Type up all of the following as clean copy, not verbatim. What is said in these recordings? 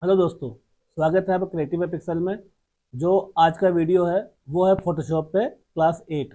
Hello दोस्तों, स्वागत है आपका क्रिएटिव पिक्सल में। जो आज का वीडियो है वो है फोटोशॉप पे क्लास 8।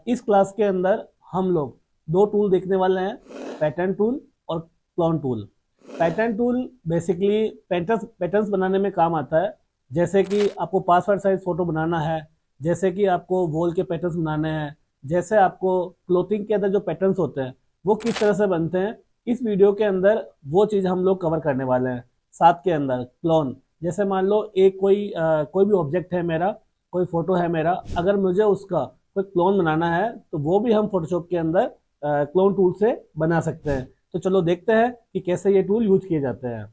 इस क्लास के अंदर हम लोग दो टूल देखने वाले हैं, पैटर्न टूल और clone tool. Pattern tool basically patterns बनाने में काम आता है। जैसे कि आपको पासवर्ड साइज फ़ोटो बनाना है, जैसे कि आपको वॉल के पैटर्न्स बनाने हैं, जैसे आपको क्लोथिंग के अंदर जो पैटर्न्स होते हैं वो किस तरह से बनते हैं, इस वीडियो के अंदर वो चीज़ हम लोग कवर करने वाले हैं। साथ के अंदर क्लोन, जैसे मान लो एक कोई भी ऑब्जेक्ट है मेरा, कोई फोटो है मेरा, अगर मुझे उसका कोई क्लोन बनाना है तो वो भी हम फोटोशॉप के अंदर क्लोन टूल से बना सकते हैं। तो चलो देखते हैं कि कैसे ये टूल यूज किए जाते हैं।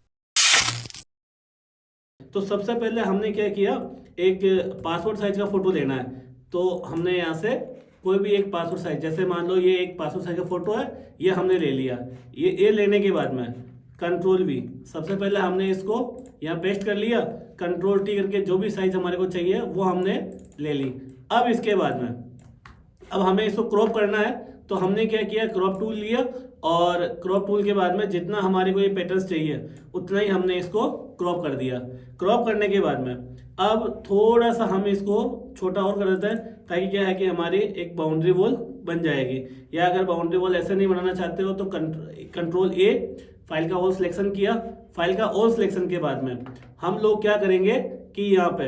तो सबसे पहले हमने क्या किया, एक पासपोर्ट साइज का फोटो लेना है। तो हमने यहाँ से कोई भी एक पासपोर्ट साइज, जैसे मान लो ये एक पासपोर्ट साइज का फोटो है, ये हमने ले लिया। ये लेने के बाद में कंट्रोल वी, सबसे पहले हमने इसको यहाँ पेस्ट कर लिया। कंट्रोल टी करके जो भी साइज हमारे को चाहिए वो हमने ले ली। अब इसके बाद में अब हमें इसको क्रॉप करना है, तो हमने क्या किया, क्रॉप टूल लिया और क्रॉप टूल के बाद में जितना हमारे को ये पैटर्न्स चाहिए उतना ही हमने इसको क्रॉप कर दिया। क्रॉप करने के बाद में अब थोड़ा सा हम इसको छोटा और कर देते हैं, ताकि क्या है कि हमारी एक बाउंड्री वॉल बन जाएगी। या अगर बाउंड्री वॉल ऐसे नहीं बनाना चाहते हो तो कंट्रोल ए, फाइल का ऑल सिलेक्शन किया। फाइल का ऑल सिलेक्शन के बाद में हम लोग क्या करेंगे कि यहाँ पे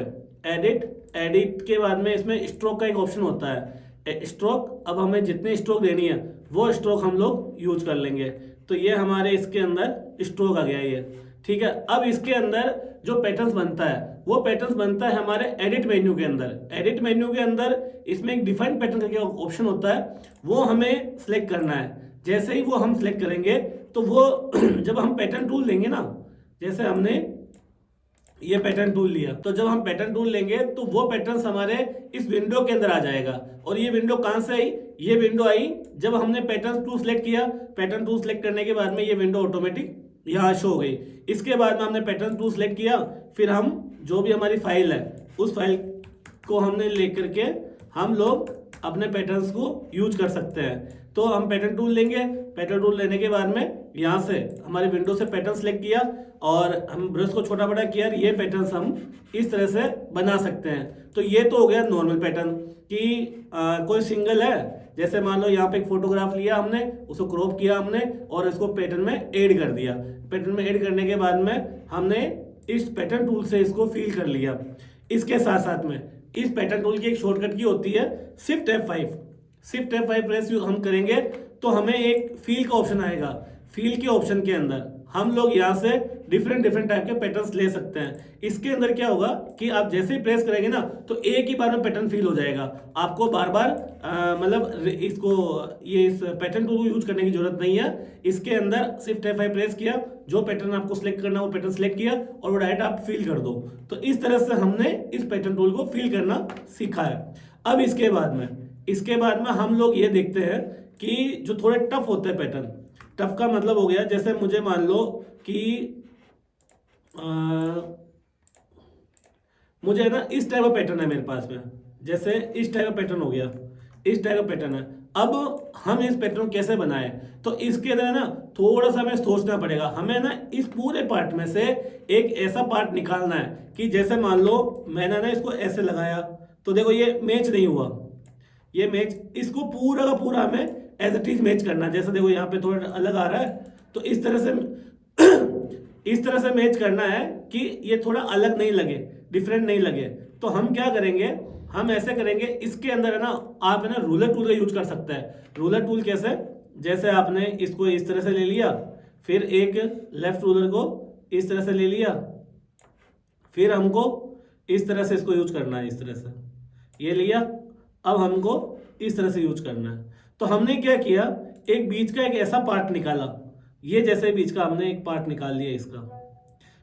एडिट के बाद में इसमें स्ट्रोक का एक ऑप्शन होता है, स्ट्रोक। अब हमें जितनी स्ट्रोक देनी है वो स्ट्रोक हम लोग यूज कर लेंगे। तो ये हमारे इसके अंदर स्ट्रोक आ गया ये, ठीक है। अब इसके अंदर जो पैटर्न्स बनता है वो पैटर्न्स बनता है हमारे एडिट मेन्यू के अंदर। एडिट मेन्यू के अंदर इसमें एक डिफाइन पैटर्न करके ऑप्शन होता है, वो हमें सिलेक्ट करना है। जैसे ही वो हम सिलेक्ट करेंगे तो वो जब हम पैटर्न टूल लेंगे ना, जैसे हमने ये पैटर्न टूल लिया, तो जब हम पैटर्न टूल लेंगे तो वो पैटर्न्स हमारे इस विंडो के अंदर आ जाएगा। और ये विंडो कहाँ से आई, ये विंडो आई जब हमने पैटर्न टूल सेलेक्ट किया। पैटर्न टूल सेलेक्ट करने के बाद में ये विंडो ऑटोमेटिक यहाँ शो हो गई। इसके बाद में हमने पैटर्न टूल सेलेक्ट किया, फिर हम जो भी हमारी फाइल है उस फाइल को हमने लेकर के हम लोग अपने पैटर्न्स को यूज कर सकते हैं। तो हम पैटर्न टूल लेंगे, पैटर्न टूल लेने के बाद में यहाँ से हमारे विंडो से पैटर्न सेलेक्ट किया और हम ब्रश को छोटा बड़ा किया। ये पैटर्न्स हम इस तरह से बना सकते हैं। तो ये तो हो गया नॉर्मल पैटर्न कि कोई सिंगल है, जैसे मान लो यहाँ पे एक फोटोग्राफ लिया हमने, उसको क्रॉप किया हमने और इसको पैटर्न में ऐड कर दिया। पैटर्न में ऐड करने के बाद में हमने इस पैटर्न टूल से इसको फिल कर लिया। इसके साथ साथ में इस पैटर्न टूल की एक शॉर्टकट की होती है shift F5। Shift F5 press हम करेंगे तो हमें एक फील का ऑप्शन आएगा। फील के ऑप्शन के अंदर हम लोग यहाँ से डिफरेंट टाइप के पैटर्न्स ले सकते हैं। इसके अंदर क्या होगा कि आप जैसे ही प्रेस करेंगे ना तो एक ही बार में पैटर्न फील हो जाएगा। आपको बार बार मतलब इसको इस पैटर्न टूल को यूज करने की जरूरत नहीं है। इसके अंदर सिर्फ F5 प्रेस किया, जो पैटर्न आपको सिलेक्ट करना है वो पैटर्न सिलेक्ट किया और वो डायरेक्ट आप फील कर दो। तो इस तरह से हमने इस पैटर्न टूल को फील करना सीखा है। अब इसके बाद में हम लोग ये देखते हैं कि जो थोड़े टफ होते हैं पैटर्न, टफ का मतलब हो गया, जैसे मुझे मान लो कि मुझे ना इस टाइप का पैटर्न है मेरे पास में, जैसे इस टाइप का पैटर्न हो गया, इस टाइप का पैटर्न है। अब हम इस पैटर्न कैसे बनाए, तो इसके अंदर ना थोड़ा सा हमें सोचना पड़ेगा। हमें ना इस पूरे पार्ट में से एक ऐसा पार्ट निकालना है कि जैसे मान लो मैंने ना इसको ऐसे लगाया तो देखो ये मैच नहीं हुआ, ये मैच, इसको पूरा का पूरा हमें एज इट इज मैच करना है। जैसे देखो यहाँ पे थोड़ा अलग आ रहा है, तो इस तरह से इस तरह से मैच करना है कि ये थोड़ा अलग नहीं लगे, डिफरेंट नहीं लगे। तो हम क्या करेंगे, हम ऐसे करेंगे, इसके अंदर है ना आप है ना रूलर टूल का यूज कर सकते हैं। रूलर टूल कैसे, जैसे आपने इसको इस तरह से ले लिया, फिर एक लेफ्ट रूलर को इस तरह से ले लिया, फिर हमको इस तरह से इसको यूज करना है, इस तरह से ये लिया। अब हमको इस तरह से यूज करना है। तो हमने क्या किया, एक बीच का एक ऐसा पार्ट निकाला, ये जैसे बीच का हमने एक पार्ट निकाल लिया, इसका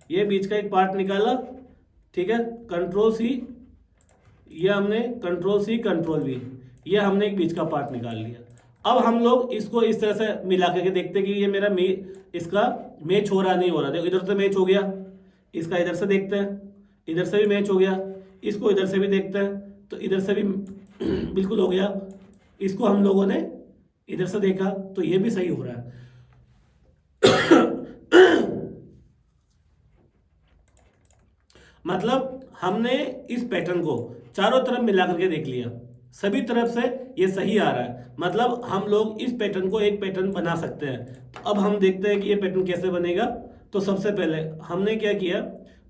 ये बीच का एक पार्ट निकाला, ठीक है। कंट्रोल सी, ये हमने कंट्रोल सी कंट्रोल वी, ये हमने एक बीच का पार्ट निकाल लिया। अब हम लोग इसको इस तरह से मिला करके देखते कि ये मेरा इसका मैच हो रहा नहीं हो रहा। देखो इधर से मैच हो गया, इसका इधर से देखते हैं, इधर से भी मैच हो गया, इसको इधर से भी देखते हैं तो इधर से भी बिल्कुल हो गया। इसको हम लोगों ने इधर से देखा तो ये भी सही हो रहा है। मतलब हमने इस पैटर्न को चारों तरफ मिला करके देख लिया, सभी तरफ से ये सही आ रहा है, मतलब हम लोग इस पैटर्न को एक पैटर्न बना सकते हैं। तो अब हम देखते हैं कि ये पैटर्न कैसे बनेगा। तो सबसे पहले हमने क्या किया,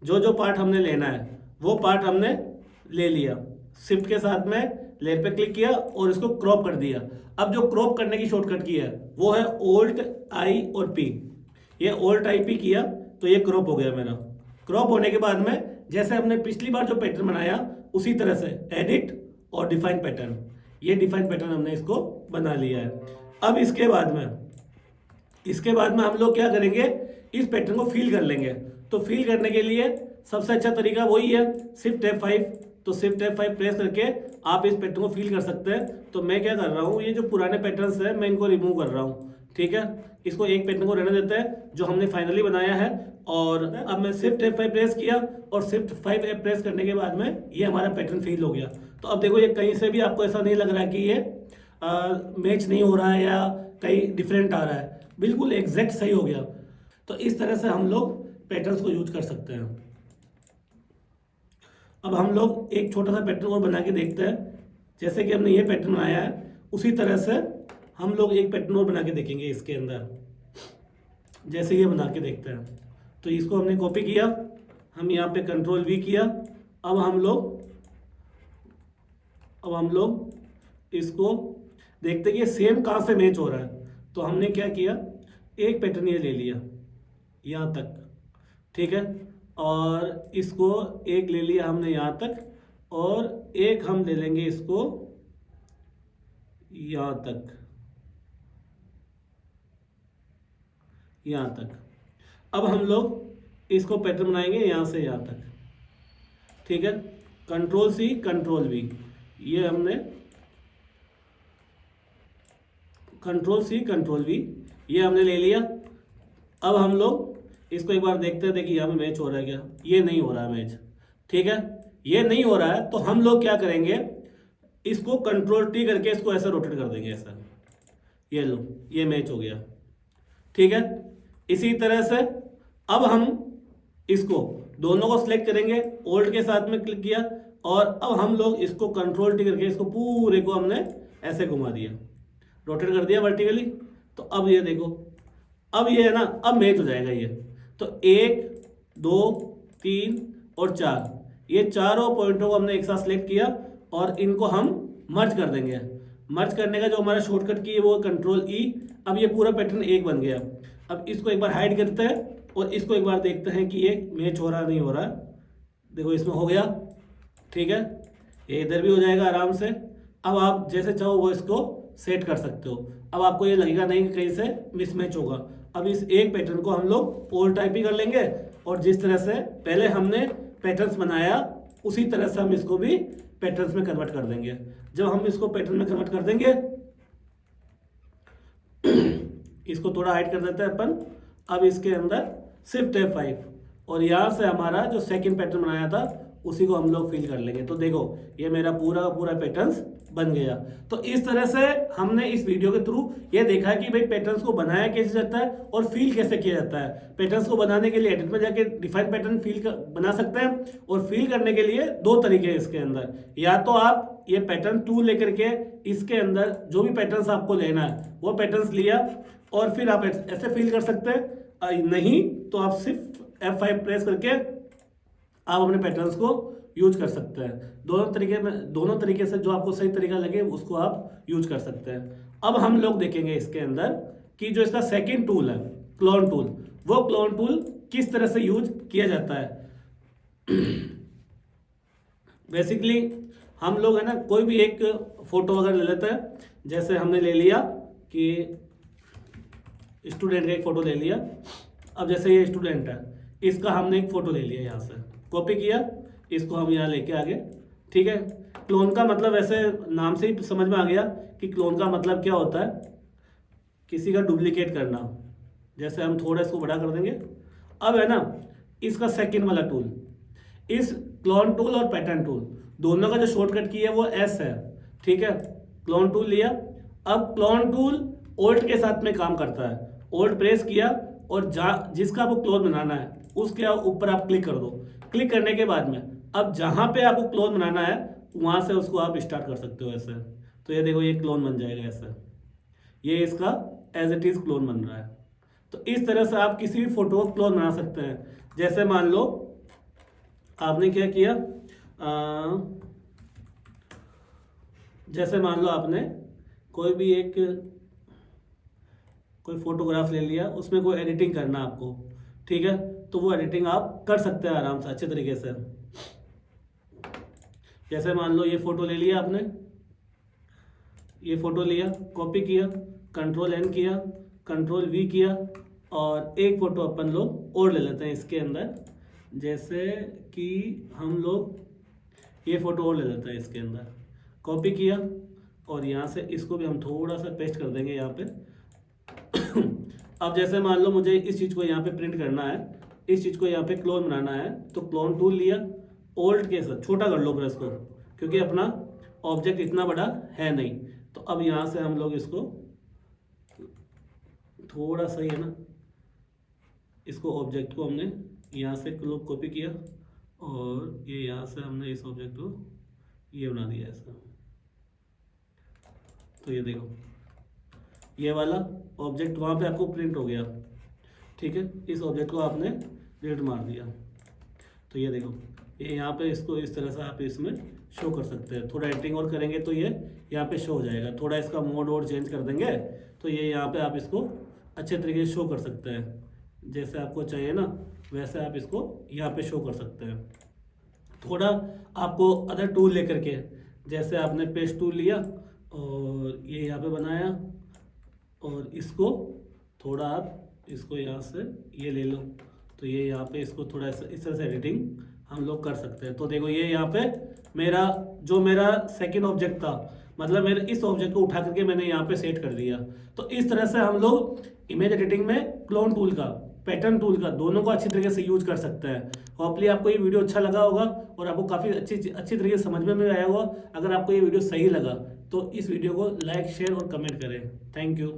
जो जो पार्ट हमने लेना है वो पार्ट हमने ले लिया, शिफ्ट के साथ में लेयर पे क्लिक किया और इसको क्रॉप कर दिया। अब जो क्रॉप करने की शॉर्टकट की है वो है Alt I और P। ये Alt I P किया तो ये क्रॉप हो गया मेरा। क्रॉप होने के बाद में जैसे हमने पिछली बार जो पैटर्न बनाया उसी तरह से एडिट और डिफाइन पैटर्न, ये डिफाइन पैटर्न हमने इसको बना लिया है। अब इसके बाद में हम लोग क्या करेंगे, इस पैटर्न को फील कर लेंगे। तो फील करने के लिए सबसे अच्छा तरीका वही है शिफ्ट F5। तो शिफ्ट F5 प्रेस करके आप इस पैटर्न को फील कर सकते हैं। तो मैं क्या कर रहा हूँ, ये जो पुराने पैटर्न्स हैं मैं इनको रिमूव कर रहा हूँ, ठीक है। इसको एक पैटर्न को रहने देते हैं जो हमने फाइनली बनाया है। और अब मैं शिफ्ट F5 प्रेस किया और शिफ्ट 5 प्रेस करने के बाद में ये हमारा पैटर्न फील हो गया। तो अब देखो ये कहीं से भी आपको ऐसा नहीं लग रहा है कि ये मैच नहीं हो रहा है या कहीं डिफरेंट आ रहा है, बिल्कुल एग्जैक्ट सही हो गया। तो इस तरह से हम लोग पैटर्न्स को यूज कर सकते हैं। अब हम लोग एक छोटा सा पैटर्न और बना के देखते हैं। जैसे कि हमने ये पैटर्न बनाया है उसी तरह से हम लोग एक पैटर्न और बना के देखेंगे इसके अंदर, जैसे ये बना के देखते हैं। तो इसको हमने कॉपी किया, हम यहाँ पे Ctrl V किया। अब हम लोग इसको देखते हैं कि ये सेम कहाँ से मैच हो रहा है। तो हमने क्या किया, एक पैटर्न ये ले लिया यहाँ तक, ठीक है, और इसको एक ले लिया हमने यहाँ तक, और एक हम ले लेंगे इसको यहाँ तक, यहाँ तक। अब हम लोग इसको पैटर्न बनाएंगे यहाँ से यहाँ तक, ठीक है। Ctrl C Ctrl V, ये हमने Ctrl C Ctrl V ये हमने ले लिया। अब हम लोग इसको एक बार देखते हैं, देखिए यहाँ पे मैच हो रहा है क्या, ये नहीं हो रहा है मैच, ठीक है, ये नहीं हो रहा है। तो हम लोग क्या करेंगे, इसको Ctrl T करके इसको ऐसा रोटेट कर देंगे, ऐसा, ये लो, ये मैच हो गया, ठीक है। इसी तरह से अब हम इसको दोनों को सिलेक्ट करेंगे, Alt के साथ में क्लिक किया, और अब हम लोग इसको Ctrl T करके इसको पूरे को हमने ऐसे घुमा दिया, रोटेट कर दिया वर्टिकली। तो अब ये देखो, अब ये है ना, अब मैच हो जाएगा ये। तो 1 2 3 और 4, ये चारों पॉइंटों को हमने एक साथ सिलेक्ट किया और इनको हम मर्ज कर देंगे। मर्ज करने का जो हमारा शॉर्टकट की है वो Ctrl E। अब ये पूरा पैटर्न एक बन गया। अब इसको एक बार हाइड करते हैं और इसको एक बार देखते हैं कि ये मैच हो रहा नहीं हो रहा। देखो इसमें हो गया, ठीक है, ये इधर भी हो जाएगा आराम से। अब आप जैसे चाहो वो इसको सेट कर सकते हो। अब आपको ये लगेगा नहीं कि कहीं से मिसमैच होगा। अब इस एक पैटर्न को हम लोग Alt I P कर लेंगे और जिस तरह से पहले हमने पैटर्न्स बनाया उसी तरह से हम इसको भी पैटर्न्स में कन्वर्ट कर देंगे। जब हम इसको पैटर्न में कन्वर्ट कर देंगे, इसको थोड़ा हाइड कर देते हैं अपन। अब इसके अंदर शिफ्ट F5 और यहाँ से हमारा जो सेकंड पैटर्न बनाया था उसी को हम लोग फिल कर लेंगे। तो देखो ये मेरा पूरा का पूरा पैटर्न्स बन गया। तो इस तरह से हमने इस वीडियो के थ्रू ये देखा कि भाई पैटर्न्स को बनाया कैसे जाता है और फील कैसे किया जाता है। पैटर्न्स को बनाने के लिए एडिट में जाके डिफाइन पैटर्न बना सकते हैं और फील करने के लिए दो तरीके हैं इसके अंदर। या तो आप ये पैटर्न टूल लेकर के इसके अंदर जो भी पैटर्न्स आपको लेना है वो पैटर्न्स लिया और फिर आप ऐसे फील कर सकते हैं। नहीं तो आप सिर्फ F5 प्रेस करके आप अपने पैटर्न्स को यूज कर सकते हैं। दोनों तरीके से जो आपको सही तरीका लगे उसको आप यूज कर सकते हैं। अब हम लोग देखेंगे इसके अंदर कि जो इसका सेकंड टूल है क्लोन टूल, वो क्लोन टूल किस तरह से यूज किया जाता है। बेसिकली हम लोग है ना कोई भी एक फोटो अगर ले लेते हैं, जैसे हमने ले लिया कि स्टूडेंट का एक फोटो ले लिया। अब जैसे ये स्टूडेंट है, इसका हमने एक फोटो ले लिया, यहाँ से कॉपी किया, इसको हम यहाँ लेके आ गए, ठीक है। क्लोन का मतलब ऐसे नाम से ही समझ में आ गया कि क्लोन का मतलब क्या होता है, किसी का डुप्लीकेट करना। जैसे हम थोड़ा इसको बड़ा कर देंगे। अब है ना इसका सेकंड वाला टूल, इस क्लोन टूल और पैटर्न टूल दोनों का जो शॉर्टकट की है वो S है, ठीक है। क्लोन टूल लिया। अब क्लोन टूल Alt के साथ में काम करता है। Alt प्रेस किया और जिसका आपको क्लोन बनाना है उसके ऊपर आप क्लिक कर दो। क्लिक करने के बाद में अब जहाँ पे आपको क्लोन बनाना है वहाँ से उसको आप स्टार्ट कर सकते हो ऐसे। तो ये देखो ये क्लोन बन जाएगा ऐसे, ये इसका एज इट इज़ क्लोन बन रहा है। तो इस तरह से आप किसी भी फोटो को क्लोन बना सकते हैं। जैसे मान लो आपने क्या किया, जैसे मान लो आपने कोई भी एक कोई फोटोग्राफ ले लिया, उसमें कोई एडिटिंग करना आपको, ठीक है, तो वो एडिटिंग आप कर सकते हैं आराम से अच्छे तरीके से। जैसे मान लो ये फोटो ले लिया आपने, ये फोटो लिया, कॉपी किया, कंट्रोल N किया, कंट्रोल V किया, और एक फ़ोटो अपन लोग और ले लेते हैं इसके अंदर। जैसे कि हम लोग ये फ़ोटो और ले लेते हैं इसके अंदर, कॉपी किया और यहाँ से इसको भी हम थोड़ा सा पेस्ट कर देंगे यहाँ पे। अब जैसे मान लो मुझे इस चीज़ को यहाँ पे प्रिंट करना है, इस चीज़ को यहाँ पे क्लोन बनाना है, तो क्लोन टूल लिया, ओल्ड के साथ छोटा कर लो प्रेस को, क्योंकि अपना ऑब्जेक्ट इतना बड़ा है नहीं। तो अब यहाँ से हम लोग इसको थोड़ा सा ही है ना, इसको ऑब्जेक्ट को हमने यहाँ से कॉपी किया और ये यहाँ से हमने इस ऑब्जेक्ट को ये बना दिया ऐसा। तो ये देखो ये वाला ऑब्जेक्ट वहाँ पे आपको प्रिंट हो गया, ठीक है, इस ऑब्जेक्ट को आपने डिलीट मार दिया। तो ये देखो ये यहाँ पे इसको इस तरह से आप इसमें शो कर सकते हैं। थोड़ा एडिटिंग और करेंगे तो ये यहाँ पे शो हो जाएगा। थोड़ा इसका मोड और चेंज कर देंगे तो ये यहाँ पे आप इसको अच्छे तरीके से शो कर सकते हैं। जैसे आपको चाहिए ना वैसे आप इसको यहाँ पे शो कर सकते हैं। थोड़ा आपको अदर टूल लेकर के, जैसे आपने पेस्ट टूल लिया और ये यहाँ पे बनाया और इसको थोड़ा आप इसको यहाँ से ये ले लो, तो ये यहाँ पे इसको थोड़ा इस तरह से एडिटिंग हम लोग कर सकते हैं। तो देखो ये यहाँ पे मेरा सेकंड ऑब्जेक्ट था, मतलब मेरे इस ऑब्जेक्ट को उठा करके मैंने यहाँ पे सेट कर दिया। तो इस तरह से हम लोग इमेज एडिटिंग में क्लोन टूल का, पैटर्न टूल का, दोनों को अच्छी तरीके से यूज कर सकते हैं। होपफुली आपको ये वीडियो अच्छा लगा होगा और आपको काफ़ी अच्छी तरीके से समझ में आया होगा। अगर आपको ये वीडियो सही लगा तो इस वीडियो को लाइक, शेयर और कमेंट करें। Thank you.